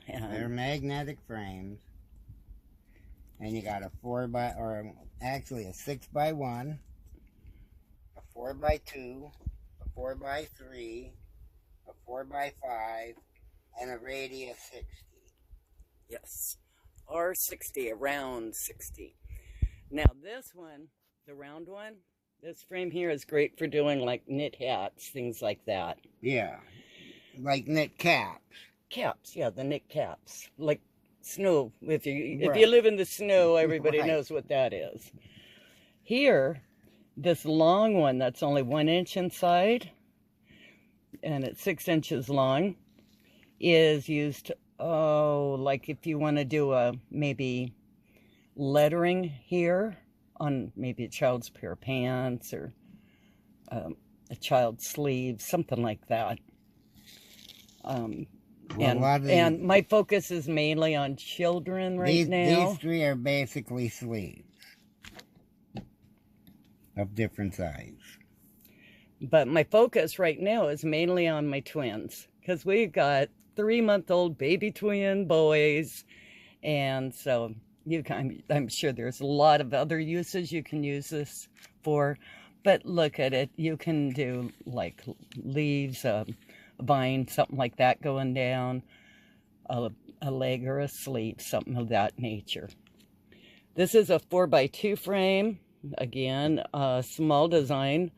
They're magnetic frames. And you got a 6x1, a 4x2, a 4x3, a 4x5, and a radius 60. Yes. Or 60, around 60. Now this one, the round one, this frame here is great for doing like knit hats, things like that. Yeah. Like knit caps. Caps, yeah, the knit caps. Like snow. If you live in the snow, everybody knows what that is. Here, this long one that's only 1 inch inside, and it's 6 inches long, is used, like if you want to do a maybe lettering here on maybe a child's pair of pants or a child's sleeve, something like that. And my focus is mainly on children now. These three are basically sleeves of different size. But my focus right now is mainly on my twins, because we've got 3-month-old baby twin boys, and so I'm sure there's a lot of other uses you can use this for, but look at it. You can do like leaves, a vine, something like that going down, a leg or a sleeve, something of that nature. This is a 4x2 frame. Again, a small design.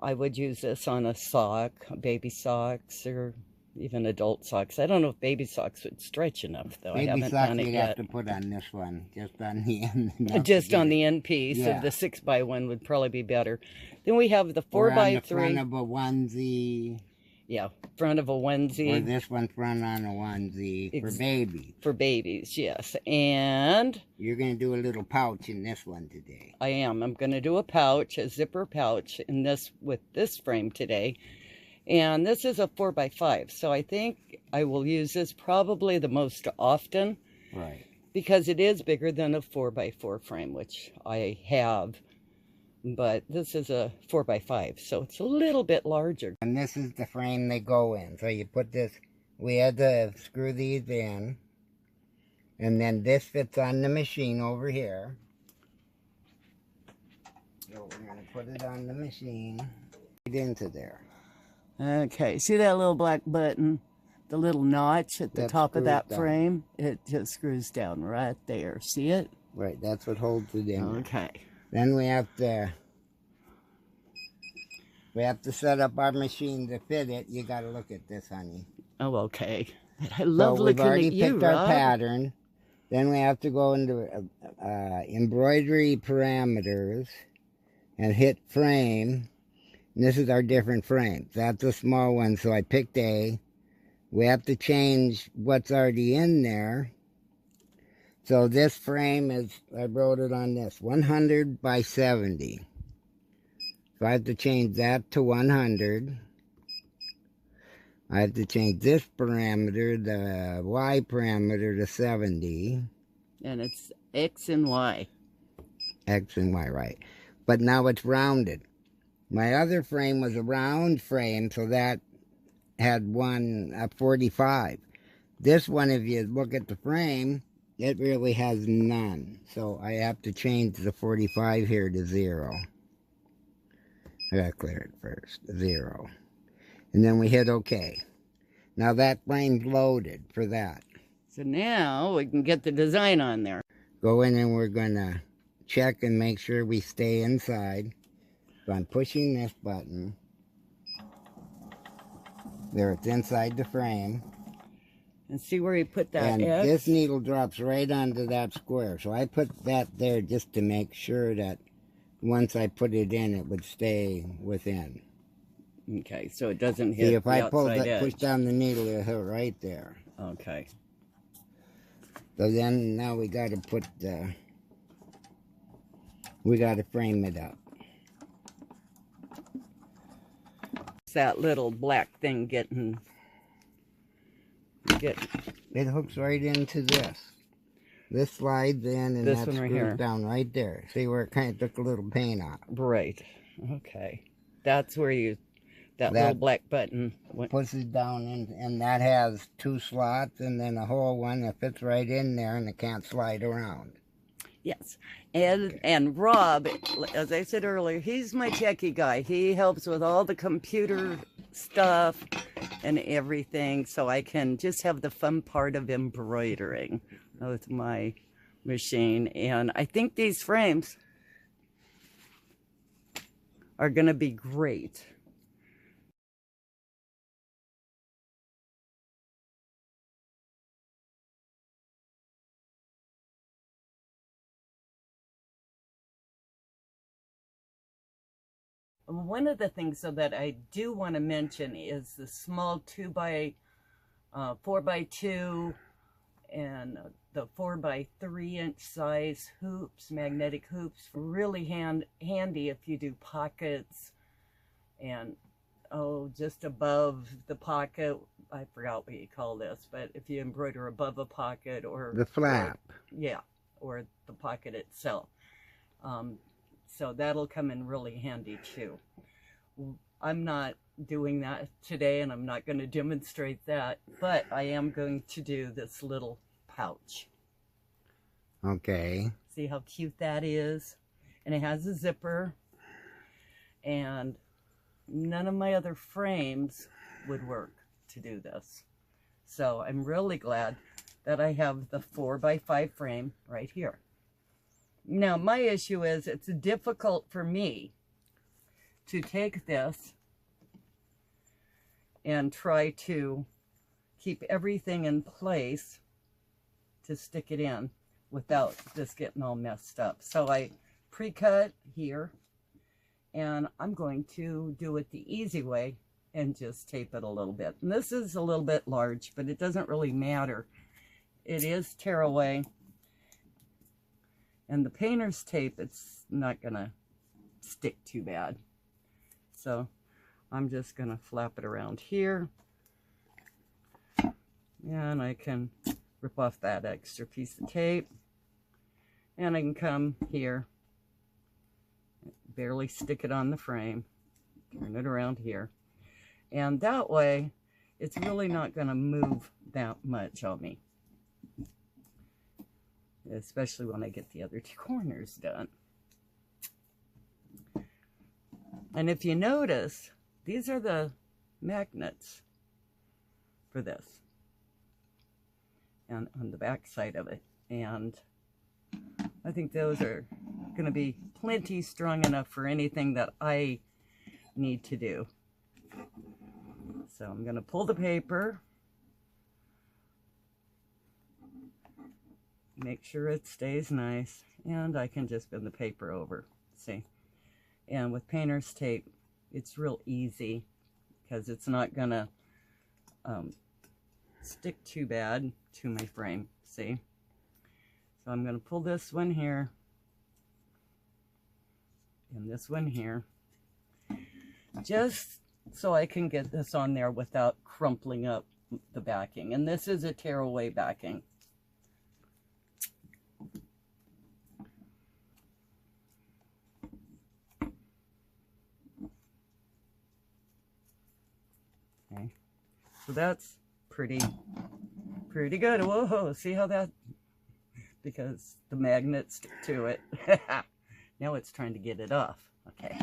I would use this on a sock, baby socks, or even adult socks. I don't know if baby socks would stretch enough, though. Baby I haven't socks done it you'd yet. have to put on this one, just on the end. Just on the end piece. Yeah. Of the 6x1 would probably be better. Then we have the 4x3. Or on the front of a onesie. Yeah, front of a onesie. Or this one front on a onesie for babies. For babies, yes. And you're going to do a little pouch in this one today. I am. I'm going to do a pouch, a zipper pouch in this with this frame today. And this is a 4x5. So I think I will use this probably the most often. Right. Because it is bigger than a 4x4 frame, which I have. But this is a 4x5, so it's a little bit larger. And this is the frame they go in. So you put this, we had to screw these in. And then this fits on the machine over here. So we're going to put it on the machine. Get into there. Okay, see that little black button? The little notch at the top of that frame? It just screws down right there. See it? Right, that's what holds it in. Okay. Then we have to set up our machine to fit it. You got to look at this, honey. Oh, okay. I love looking at you, Rob. We've already picked our pattern. Then we have to go into embroidery parameters and hit frame. And this is our different frames. That's a small one, so I picked A. We have to change what's already in there. So this frame is, I wrote it on this, 100 by 70. So I have to change that to 100. I have to change this parameter, the Y parameter, to 70. And it's X and Y. X and Y, right. But now it's rounded. My other frame was a round frame, so that had a 45. This one, if you look at the frame, it really has none. So I have to change the 45 here to 0. I gotta clear it first. 0. And then we hit OK. Now that frame's loaded for that. So now we can get the design on there. Go in and we're gonna check and make sure we stay inside. So I'm pushing this button. There, it's inside the frame. And see where you put that and X? This needle drops right onto that square. So I put that there just to make sure that once I put it in, it would stay within. Okay, so it doesn't hit See, if I edge. push down the needle, it'll hit right there. Okay. So then, now we got to put we got to frame it up. It's that little black thing getting... It hooks right into this. This slides in and that screws down right there. See where it kind of took a little paint off. Right. Okay. That's where you that little black button. Pushes down in, and that has 2 slots and then a whole one that fits right in there and it can't slide around. Yes. And Rob, as I said earlier, he's my techie guy. He helps with all the computer stuff and everything, so I can just have the fun part of embroidering with my machine. And I think these frames are going to be great. One of the things so that I do want to mention is the small 4x2 and the 4x3 inch size hoops, magnetic hoops, really handy if you do pockets and just above the pocket. I forgot what you call this, but if you embroider above a pocket or the flap, or the pocket itself. So that'll come in really handy too. I'm not doing that today and I'm not going to demonstrate that, but I am going to do this little pouch. Okay. See how cute that is? And it has a zipper, and none of my other frames would work to do this. So I'm really glad that I have the 4x5 frame right here. Now, my issue is it's difficult for me to take this and try to keep everything in place to stick it in without this getting all messed up. So I pre-cut here, and I'm going to do it the easy way and just tape it a little bit. And this is a little bit large, but it doesn't really matter. It is tearaway. And the painter's tape, it's not gonna stick too bad. So I'm just gonna flap it around here. And I can rip off that extra piece of tape. And I can come here, barely stick it on the frame, turn it around here. And that way, it's really not gonna move that much on me, especially when I get the other 2 corners done. And if you notice, these are the magnets for this, and on the back side of it. And I think those are going to be plenty strong enough for anything that I need to do. So I'm going to pull the paper, make sure it stays nice, and I can just bend the paper over, see? And with painter's tape, it's real easy because it's not gonna stick too bad to my frame, see? So I'm gonna pull this one here and this one here, just so I can get this on there without crumpling up the backing. And this is a tearaway backing. Okay, so that's pretty good. Whoa, see how that, because the magnets stick to it. Now it's trying to get it off. Okay.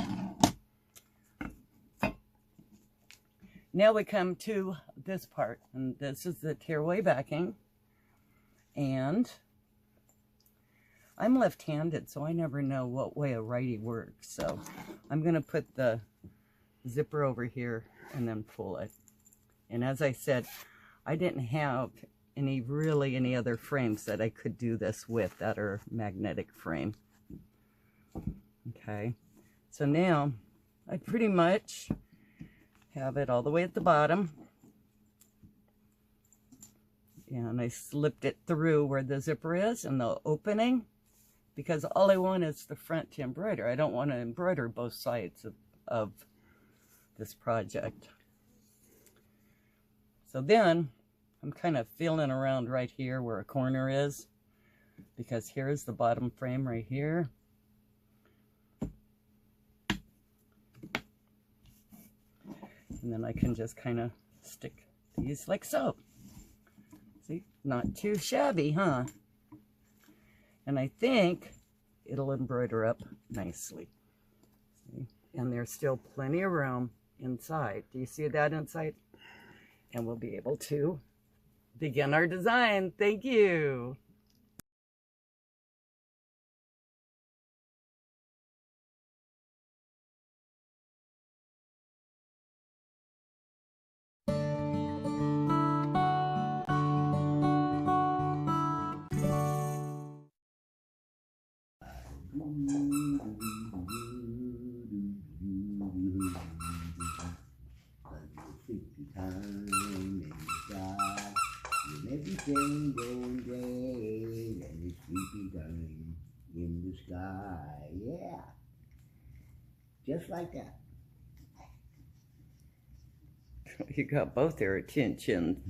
Now we come to this part, and this is the tearaway backing. And I'm left-handed, so I never know what way a righty works. So I'm going to put the zipper over here and then pull it. And as I said, I didn't have any other frames that I could do this with that are magnetic frame. Okay, so now I pretty much have it all the way at the bottom. And I slipped it through where the zipper is and the opening, because all I want is the front to embroider. I don't want to embroider both sides of this project. So then I'm kind of feeling around right here where a corner is, because here's the bottom frame right here. And then I can just kind of stick these like so. See, not too shabby, huh? And I think it'll embroider up nicely. See? And there's still plenty of room inside. Do you see that inside? And we'll be able to begin our design. Thank you. Everything going great and it's sleepy time in the sky. Yeah. Just like that. You got both their attention.